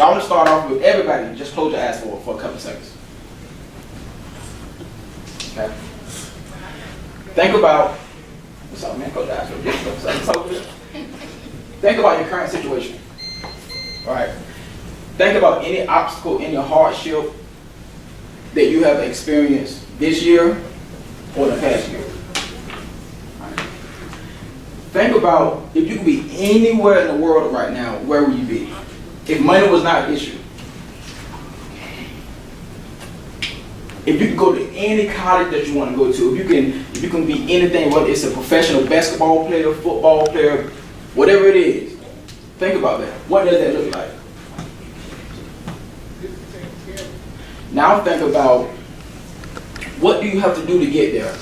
So I'm gonna start off with everybody. Just close your eyes for a couple seconds. Okay. Think about. What's up, man? Close your eyes for just a couple seconds. Think about your current situation. All right. Think about any obstacle, any hardship that you have experienced this year or the past year. Think about if you could be anywhere in the world right now, where would you be? If money was not an issue. If you could go to any college that you want to go to, if you can be anything, whether it's a professional basketball player, football player, whatever it is, think about that. What does that look like? Now think about what do you have to do to get there?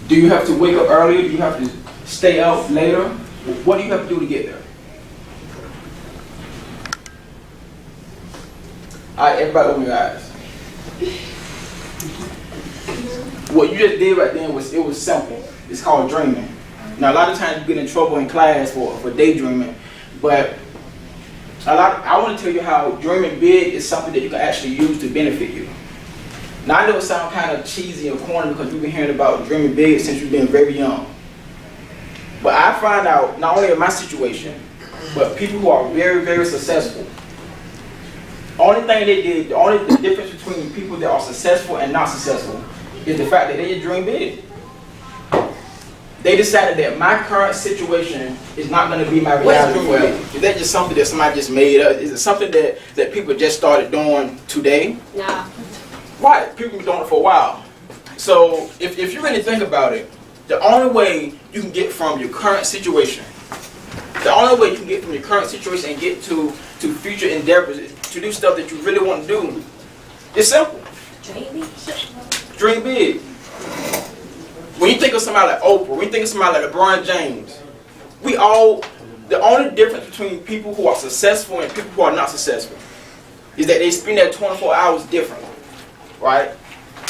Do you have to wake up earlier? Do you have to stay out later? What do you have to do to get there? All right, everybody open your eyes. What you just did right there was simple. It's called dreaming. Now a lot of times you get in trouble in class for daydreaming, but I want to tell you how dreaming big is something that you can actually use to benefit you. Now I know it sounds kind of cheesy or corny because we've been hearing about dreaming big since you've been very young. But I find out, not only in my situation, but people who are very, very successful, the only difference between people that are successful and not successful is the fact that they just dream big. They decided that my current situation is not going to be my reality forever. Is that just something that somebody just made up? Is it something that people just started doing today? Nah. Why? People have been doing it for a while. So if you really think about it, the only way you can get from your current situation, and get to future endeavors, to do stuff that you really want to do, it's simple. Dream big. When you think of somebody like Oprah, when you think of somebody like LeBron James, the only difference between people who are successful and people who are not successful is that they spend their 24 hours differently, right?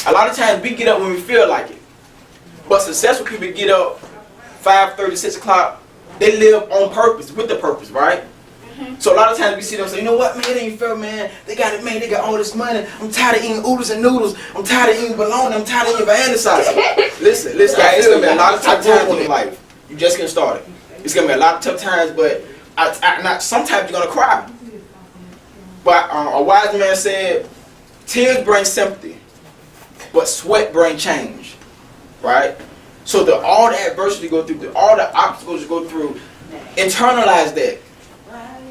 A lot of times we get up when we feel like it, but successful people get up 5:30, 6 o'clock. They live on purpose, with the purpose, right? So a lot of times we see them say, you know what, man, it ain't fair, man. They got it, man. They got all this money. I'm tired of eating oodles and noodles. I'm tired of eating bologna. I'm tired of eating banana sauce. Listen, guys, it's going to be a lot of tough times in your life. You just getting started. It's going to be a lot of tough times, but sometimes you're going to cry. But a wise man said, tears bring sympathy, but sweat brings change, right? So all the adversity you go through, all the obstacles you go through, internalize that.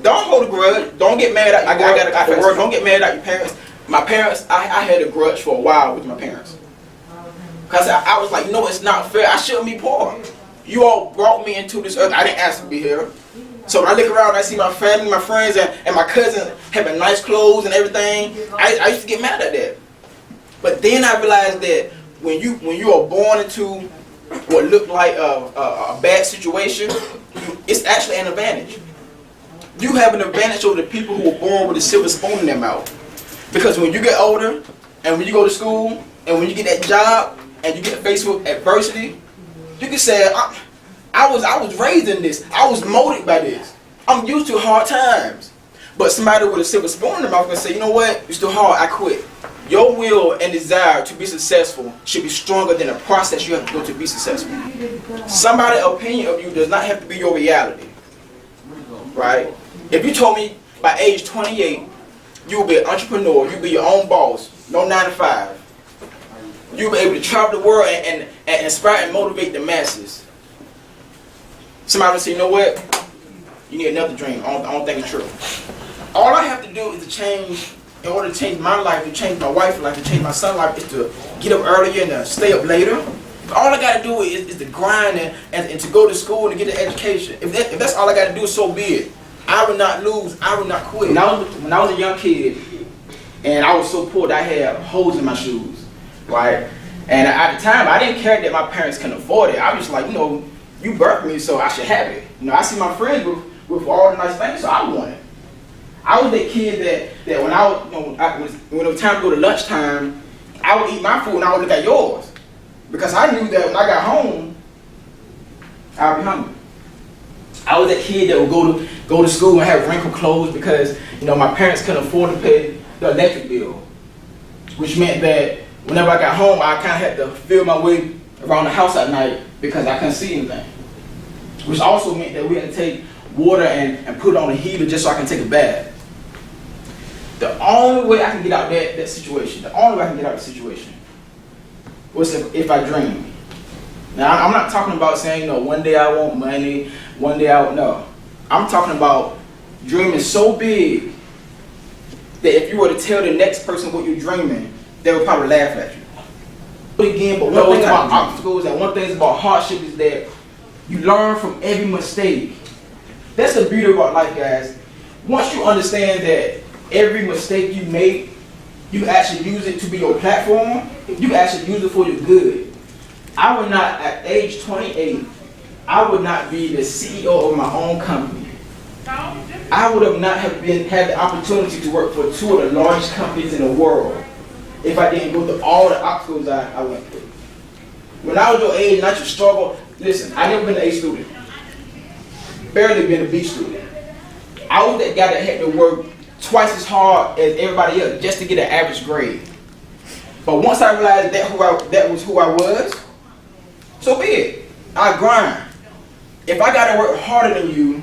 Don't hold a grudge. Don't get mad at your work. Don't get mad at your parents. My parents, I had a grudge for a while with my parents. Because I was like, no, it's not fair. I shouldn't be poor. You all brought me into this earth. I didn't ask to be here. So when I look around and I see my family, my friends, and my cousins having nice clothes and everything, I used to get mad at that. But then I realized that when you are born into what looked like a bad situation, it's actually an advantage. You have an advantage over the people who were born with a silver spoon in their mouth. Because when you get older, and when you go to school, and when you get that job, and you get faced with adversity, you can say, I was raised in this. I was molded by this. I'm used to hard times. But somebody with a silver spoon in their mouth can say, you know what? It's too hard. I quit. Your will and desire to be successful should be stronger than the process you have to go to be successful. Somebody's opinion of you does not have to be your reality. Right? If you told me by age 28, you'll be an entrepreneur, you'll be your own boss, no 9 to 5. You'll be able to travel the world and inspire and motivate the masses. Somebody will say, you know what? You need another dream. I don't think it's true. All I have to do is to change, in order to change my life, to change my wife's life, to change my son's life, is to get up earlier and to stay up later. All I got to do is to grind and to go to school and get an education. If that's all I got to do, so be it. I will not lose. I will not quit. When I was a young kid, and I was so poor that I had holes in my shoes, right? And at the time, I didn't care that my parents couldn't afford it. I was like, you know, you birthed me, so I should have it. You know, I see my friends with all the nice things, so I want it. I was that kid that when when it was time to go to lunchtime, I would eat my food and I would look at yours. Because I knew that when I got home, I'd be hungry. I was that kid that would go to school and have wrinkled clothes because, you know, my parents couldn't afford to pay the electric bill, which meant that whenever I got home, I kind of had to feel my way around the house at night because I couldn't see anything. Which also meant that we had to take water and put it on the heater just so I can take a bath. The only way I can get out that situation, was if I dream. Now, I'm not talking about saying, you know, one day I want money, one day I won't. No. I'm talking about dreaming so big that if you were to tell the next person what you're dreaming, they would probably laugh at you. But again, one thing about obstacles and one thing about hardship is that you learn from every mistake. That's the beauty about life, guys. Once you understand that every mistake you make, you actually use it to be your platform, you actually use it for your good. I would not, at age 28, I would not be the CEO of my own company. I would have not had the opportunity to work for two of the largest companies in the world if I didn't go through all the obstacles I went through. When I was your age and I should struggle, listen, I never been an A student. Barely been a B student. I was that guy that had to work twice as hard as everybody else just to get an average grade. But once I realized that was who I was, so be it. I grind. If I gotta work harder than you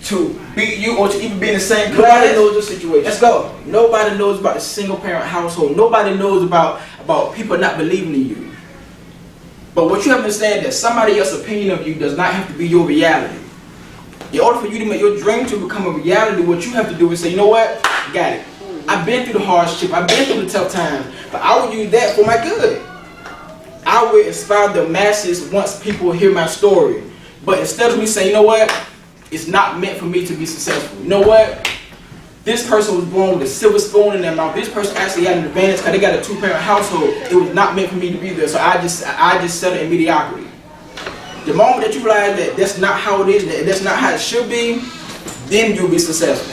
to beat you or to even be in the same class, nobody knows the situation. Let's go. Nobody knows about the single parent household. Nobody knows about people not believing in you. But what you have to understand is that somebody else's opinion of you does not have to be your reality. In order for you to make your dream to become a reality, what you have to do is say, you know what? Got it. I've been through the hardship. I've been through the tough times. But I will use that for my good. I will inspire the masses once people hear my story. But instead of me saying, you know what? It's not meant for me to be successful. You know what? This person was born with a silver spoon in their mouth. This person actually had an advantage because they got a two-parent household. It was not meant for me to be there. So I just settled in mediocrity. The moment that you realize that that's not how it is, that that's not how it should be, then you'll be successful.